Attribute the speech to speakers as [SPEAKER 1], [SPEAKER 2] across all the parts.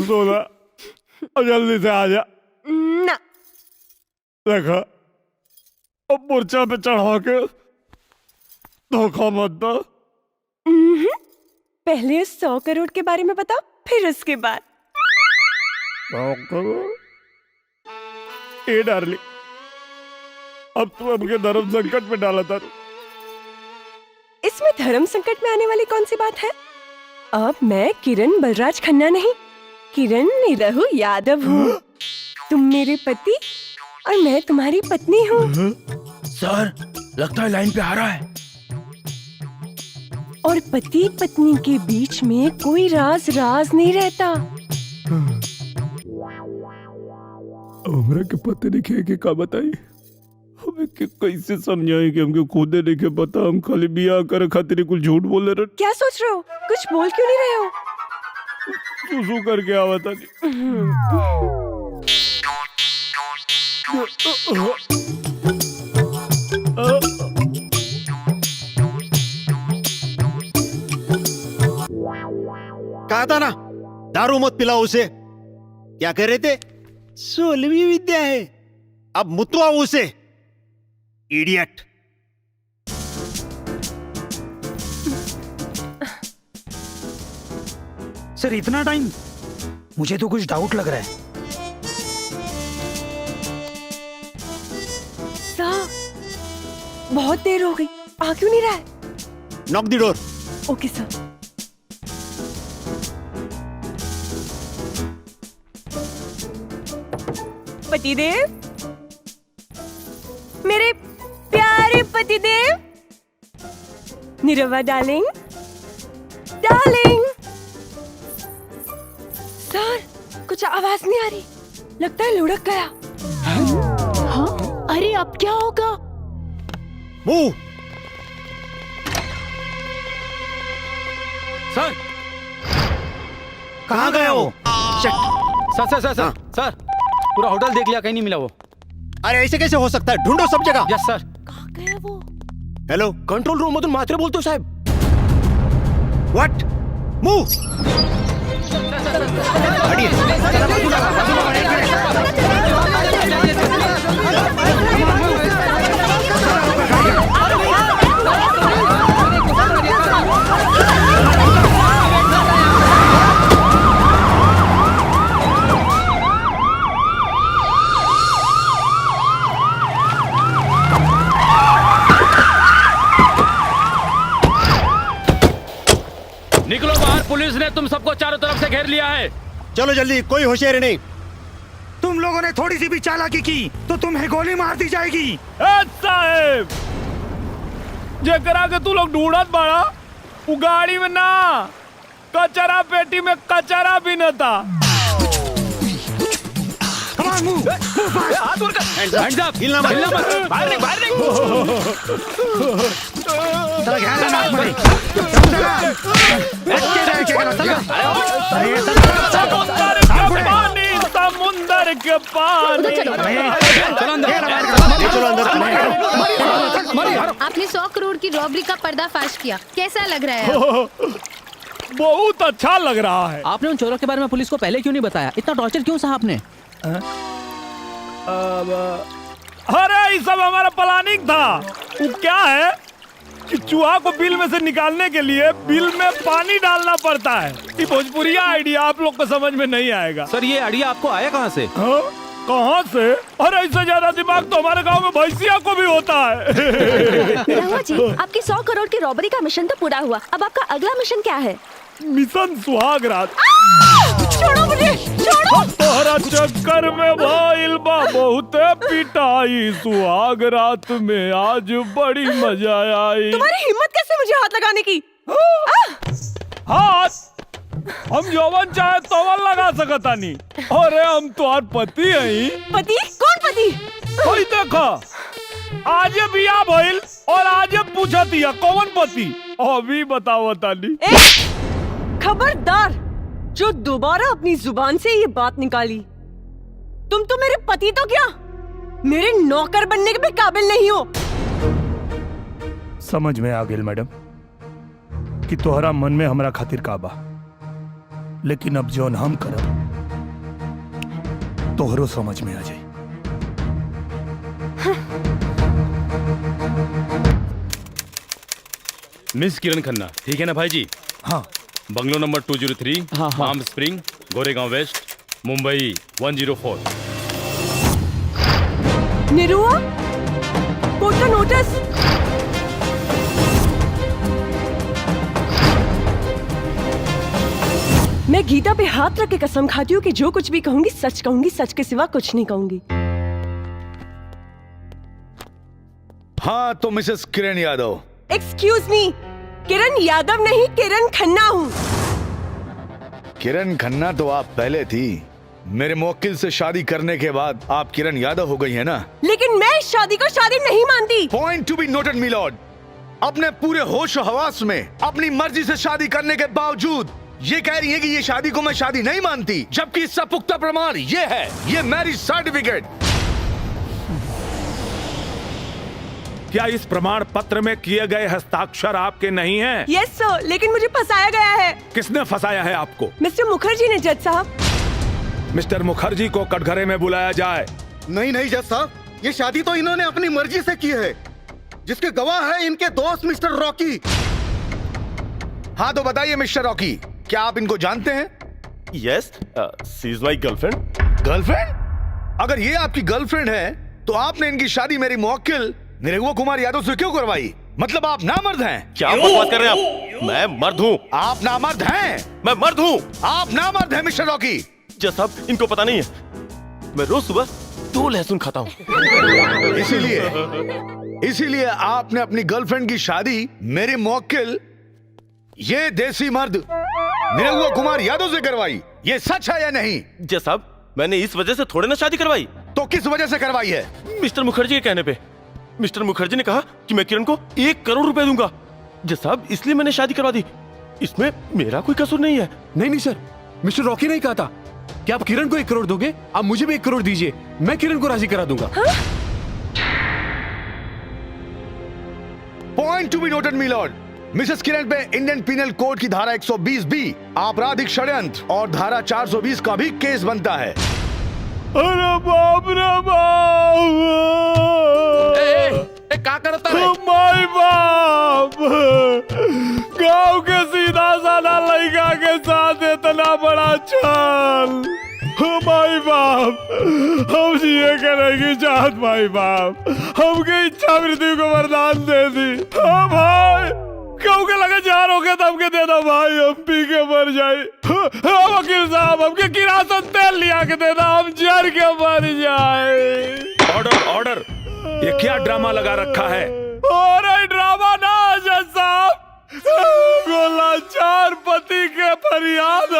[SPEAKER 1] सोना जल्दी से आ जा
[SPEAKER 2] ना।
[SPEAKER 1] देखा अब मूर्छा पे चढ़ा के धोखा मत दो।
[SPEAKER 2] पहले 100 करोड़ के बारे में बताओ, फिर उसके बाद।
[SPEAKER 1] 100 करोड़? ए डार्लिंग, अब तू हमके धर्म संकट में डाला था।
[SPEAKER 2] इसमें धर्म संकट में आने वाली कौन सी बात है? अब मैं किरण बलराज खन्ना नहीं, किरण निरहु यादव हूँ। तुम मेरे पति और मैं तुम्हारी पत्नी हूँ।
[SPEAKER 3] सर, लगता है लाइन पे आ रहा है।
[SPEAKER 2] और पति पत्नी के बीच में कोई राज नहीं रहता।
[SPEAKER 1] हमरा के पते नहीं के का बताई, हमें के कैसे समझाई कि हमके खुदे नहीं के पता। हम खाली बियाह करे खातिर कुछ झूठ बोले रहे।
[SPEAKER 2] क्या सोच रहे हो? कुछ बोल क्यों नहीं रहे हो?
[SPEAKER 1] सुसु करके आवा था।
[SPEAKER 4] कहा था ना दारू मत पिलाओ उसे। क्या कह रहे थे? 16वीं विद्या है, अब मुतवाओ उसे, इडियट।
[SPEAKER 3] सर इतना टाइम? मुझे तो कुछ डाउट लग रहा है।
[SPEAKER 2] साहब, बहुत देर हो गई, आ क्यों नहीं रहा है?
[SPEAKER 4] Knock the door.
[SPEAKER 2] Okay sir. पतिदेव, मेरे प्यारे पतिदेव, निरवा डार्लिंग, डार्लिंग। सर, कुछ आवाज नहीं आ रही, लगता है लुढ़क गया।
[SPEAKER 5] हाँ? अरे अब क्या होगा?
[SPEAKER 4] मूव।
[SPEAKER 3] सर,
[SPEAKER 4] कहाँ गया वो?
[SPEAKER 3] सर, सर, पूरा होटल देख लिया, कहीं नहीं मिला वो।
[SPEAKER 4] अरे ऐसे कैसे हो सकता है? ढूंढो सब जगह।
[SPEAKER 3] Yes sir.
[SPEAKER 5] कहाँ गया वो?
[SPEAKER 4] हेलो,
[SPEAKER 3] कंट्रोल रूम मधून मात्रे बोलतो साहेब।
[SPEAKER 4] व्हाट? मूव।
[SPEAKER 3] निकलो बाहर, पुलिस ने तुम सबको चारों तरफ से घेर लिया है।
[SPEAKER 4] चलो जल्दी, कोई होशियारी नहीं।
[SPEAKER 3] तुम लोगों ने थोड़ी सी भी चालाकी की तो तुम्हें गोली मार दी जाएगी।
[SPEAKER 1] साहेब, जेकरा के तू लोग ढूंढत बाड़ा, वो गाड़ी में ना, कचरा पेटी में कचरा भी न था।
[SPEAKER 3] Hands up! हिलना मत, बाहर निक।
[SPEAKER 1] समुंदर के पानी।
[SPEAKER 5] आपने 100 करोड़ की रॉबरी का पर्दाफाश किया, कैसा लग रहा है?
[SPEAKER 1] बहुत अच्छा लग रहा है।
[SPEAKER 6] आपने उन चोरों के बारे में पुलिस को पहले क्यों नहीं बताया? इतना टॉर्चर क्यों सहा आपने?
[SPEAKER 1] अरे ये सब हमारा प्लानिंग था। वो क्या है कि चूहा को बिल में से निकालने के लिए बिल में पानी डालना पड़ता है। ये भोजपुरिया आइडिया आप लोग को समझ में नहीं आएगा।
[SPEAKER 6] सर, ये आइडिया आपको आया कहाँ से?
[SPEAKER 1] कहाँ से? अरे इससे ज्यादा दिमाग तो हमारे गांव में भैंसिया को भी होता है।
[SPEAKER 7] निरहुआ जी, आपकी 100 करोड़ की रॉबरी का मिशन तो पूरा हुआ, अब आपका अगला मिशन क्या है?
[SPEAKER 1] मिशन सुहाग रात।
[SPEAKER 2] छोड़ो मुझे, छोड़ो।
[SPEAKER 1] तोहरा चक्कर में भइल बा बहुत पिटाई, सुहाग रात में आज बड़ी मजा आई।
[SPEAKER 2] तुम्हारी हिम्मत कैसे मुझे हाथ लगाने की?
[SPEAKER 1] हाथ हम जौवन चाहे तोवन लगा सकता नहीं। अरे हम तुम्हार पति हैं।
[SPEAKER 2] पति? कौन पति?
[SPEAKER 1] कोई देखा, आज बिया भइल और आज पूछा दिया कौन पति। अभी बताओ ताली।
[SPEAKER 2] खबरदार, जो दोबारा अपनी जुबान से ये बात निकाली, तुम तो मेरे पति तो क्या, मेरे नौकर बनने के भी काबिल नहीं हो।
[SPEAKER 1] समझ में आ गेल मैडम कि तोहरा मन में हमरा खातिर का बा, लेकिन अब जौन हम करब तोहरो समझ में आ जाई।
[SPEAKER 8] मिस किरण खन्ना, ठीक है ना भाई जी?
[SPEAKER 1] हाँ
[SPEAKER 8] bungalow number 203, Palm Spring, Goregaon West, Mumbai 104।
[SPEAKER 2] निरुआ, कोर्ट का नोटिस। मैं गीता पे हाथ रख के कसम खाती हूँ कि जो कुछ भी कहूंगी सच कहूंगी, सच के सिवा कुछ नहीं कहूंगी।
[SPEAKER 9] हाँ तो Mrs Kiran Yadav.
[SPEAKER 2] Excuse me, Kiran Yadav नहीं, किरण खन्ना हूँ।
[SPEAKER 9] किरण खन्ना तो आप पहले थी। मेरे मुवक्किल से शादी करने के बाद आप किरण यादव हो गई है ना?
[SPEAKER 2] लेकिन मैं इस शादी को शादी नहीं मानती।
[SPEAKER 9] Point to be noted milord. अपने पूरे होश और हवास में अपनी मर्जी से शादी करने के बावजूद ये कह रही है कि ये शादी को मैं शादी नहीं मानती, जबकि इसका पुख्ता प्रमाण ये है, ये मैरिज सर्टिफिकेट।
[SPEAKER 1] क्या इस प्रमाण पत्र में किए गए हस्ताक्षर आपके नहीं हैं?
[SPEAKER 2] यस सर, लेकिन मुझे फंसाया गया है।
[SPEAKER 1] किसने फंसाया है आपको?
[SPEAKER 2] मिस्टर मुखर्जी ने जज साहब।
[SPEAKER 1] मिस्टर मुखर्जी को कटघरे में बुलाया जाए।
[SPEAKER 4] नहीं नहीं जज साहब, ये शादी तो इन्होंने अपनी मर्जी से की है, जिसके गवाह है इनके दोस्त मिस्टर रॉकी।
[SPEAKER 9] हाँ तो बताइए मिस्टर रॉकी, क्या आप इनको जानते हैं?
[SPEAKER 8] Yes, she is my girlfriend.
[SPEAKER 9] Girlfriend? अगर ये आपकी गर्लफ्रेंड है तो आपने इनकी शादी मेरी मुवक्किल निरहुआ कुमार यादव से क्यों करवाई? मतलब आप नामर्द हैं?
[SPEAKER 8] क्या बकवास कर रहे हैं आप? मैं मर्द हूँ।
[SPEAKER 9] आप नामर्द हैं?
[SPEAKER 8] मैं मर्द हूँ।
[SPEAKER 9] आप नामर्द हैं मिस्टर रॉकी।
[SPEAKER 8] जज साहब, इनको पता नहीं है, मैं रोज सुबह 2 लहसुन खाता हूँ।
[SPEAKER 9] इसीलिए आपने अपनी गर्लफ्रेंड की शादी मेरी मुवक्किल ये देसी मर्द निरहुआ कुमार यादव से करवाई। ये सच है या नहीं?
[SPEAKER 8] जज साहब, मैंने इस वजह से थोड़े ना शादी करवाई।
[SPEAKER 9] तो किस वजह से करवाई है?
[SPEAKER 8] मिस्टर मुखर्जी के कहने पे। मिस्टर मुखर्जी ने कहा कि मैं किरण को 1 करोड़ रुपए दूंगा। जज साहब, इसलिए मैंने शादी करवा दी। इसमें मेरा कोई कसूर नहीं है।
[SPEAKER 10] नहीं सर, मिस्टर रॉकी ने कहा था कि आप किरण को 1 करोड़ दोगे, आप मुझे भी 1 करोड़ दीजिए, मैं किरण को राजी करा दूंगा।
[SPEAKER 9] Point to be noted milord. Mrs Kiran पे इंडियन पीनल कोड की धारा 120B आपराधिक षड्यंत्र और धारा 420 का भी केस बनता है।
[SPEAKER 1] अरे बाप रे बाप!
[SPEAKER 10] क्या करता है?
[SPEAKER 1] माय बाप! गांव के सीधा साधा लड़का के साथ इतना बड़ा छल! माय बाप! हम जिए के रहेगी चाहत माय बाप! हमके इच्छा मृत्यु को वरदान दे दी। हाँ भाई, क्यों के लगे जार हो गया तो हमके दे दो भाई, हम पी के मर जाए। हाँ वकील साहब, हमके किरासन तेल लिया के दे दो, हम जर के मर जाए। ऑर्डर ऑर्डर, ये क्या ड्रामा लगा रखा है? और ड्रामा ना जज साहब, गोलाचार पति के फरियाद।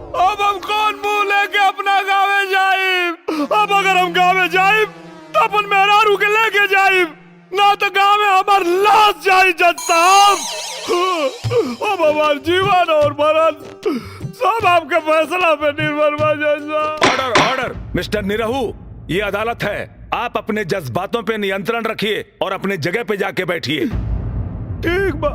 [SPEAKER 1] अब हम कौन मुंह लेके अपना गाँव जाए? अब अगर हम गाँव जाए तो अपन मेहरारू के लेके जाए, ना तो गाँव में हमार लाश जाए जज साहब। अब हमार जीवन और मरण सब आपके फैसला पे निर्भर बा जज साहब। ऑर्डर ऑर्डर, मिस्टर निरहू, ये अदालत है, आप अपने जज्बातों पे नियंत्रण रखिए और अपने जगह पे जाके बैठिए। ठीक बा।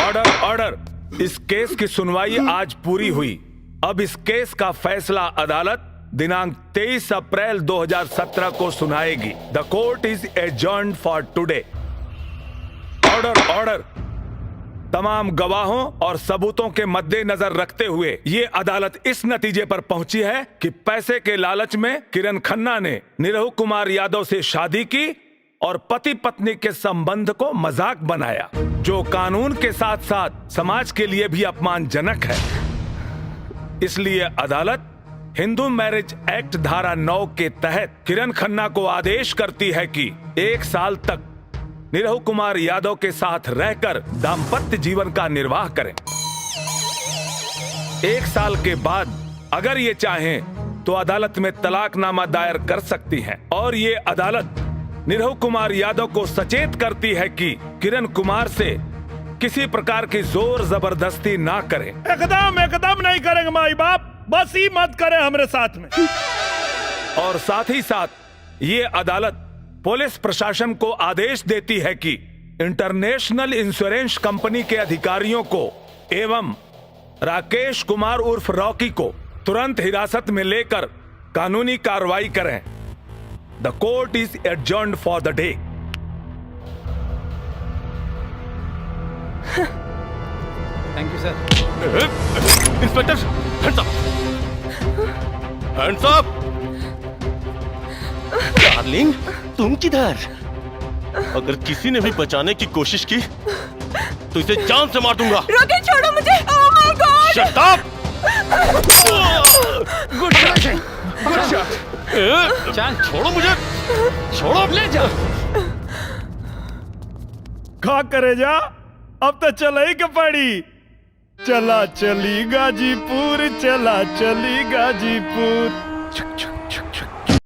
[SPEAKER 1] ऑर्डर ऑर्डर, इस केस की सुनवाई आज पूरी हुई। अब इस केस का फैसला अदालत दिनांक 23 अप्रैल 2017 को सुनाएगी। The court is adjourned for today. Order order, तमाम गवाहों और सबूतों के मद्देनजर रखते हुए ये अदालत इस नतीजे पर पहुंची है कि पैसे के लालच में किरण खन्ना ने निरहु कुमार यादव से शादी की और पति पत्नी के संबंध को मजाक बनाया, जो कानून के साथ साथ समाज के लिए भी अपमानजनक है। इसलिए अदालत हिंदू मैरिज एक्ट धारा 9 के तहत किरण खन्ना को आदेश करती है कि 1 साल तक निरहु कुमार यादव के साथ रहकर दाम्पत्य जीवन का निर्वाह करें। 1 साल के बाद अगर ये चाहें तो अदालत में तलाकनामा दायर कर सकती हैं और ये अदालत निरहु कुमार यादव को सचेत करती है कि किरण कुमार से किसी प्रकार की जोर जबरदस्ती ना करें। एकदम नहीं करेंगे माई बाप, बस ही मत करें हमारे साथ में। और साथ ही साथ ये अदालत
[SPEAKER 11] पुलिस प्रशासन को आदेश देती है कि इंटरनेशनल इंश्योरेंस कंपनी के अधिकारियों को एवं राकेश कुमार उर्फ रॉकी को तुरंत हिरासत में लेकर कानूनी कार्रवाई करें। The court is adjourned for the day.
[SPEAKER 6] Thank you sir.
[SPEAKER 8] Inspector, hands up, hands up. Darling, तुम किधर? अगर किसी ने भी बचाने की कोशिश की तो इसे जान से मार दूंगा।
[SPEAKER 2] रोके, छोड़ो मुझे। Oh my God!
[SPEAKER 8] Shut up! Good shot, good shot.
[SPEAKER 6] चल
[SPEAKER 8] छोड़ो मुझे, छोड़ो।
[SPEAKER 6] ले जा।
[SPEAKER 1] खा करे जा, अब तो चला ही के पड़ी। चला चली गाजीपुर, चला चली गाजीपुर।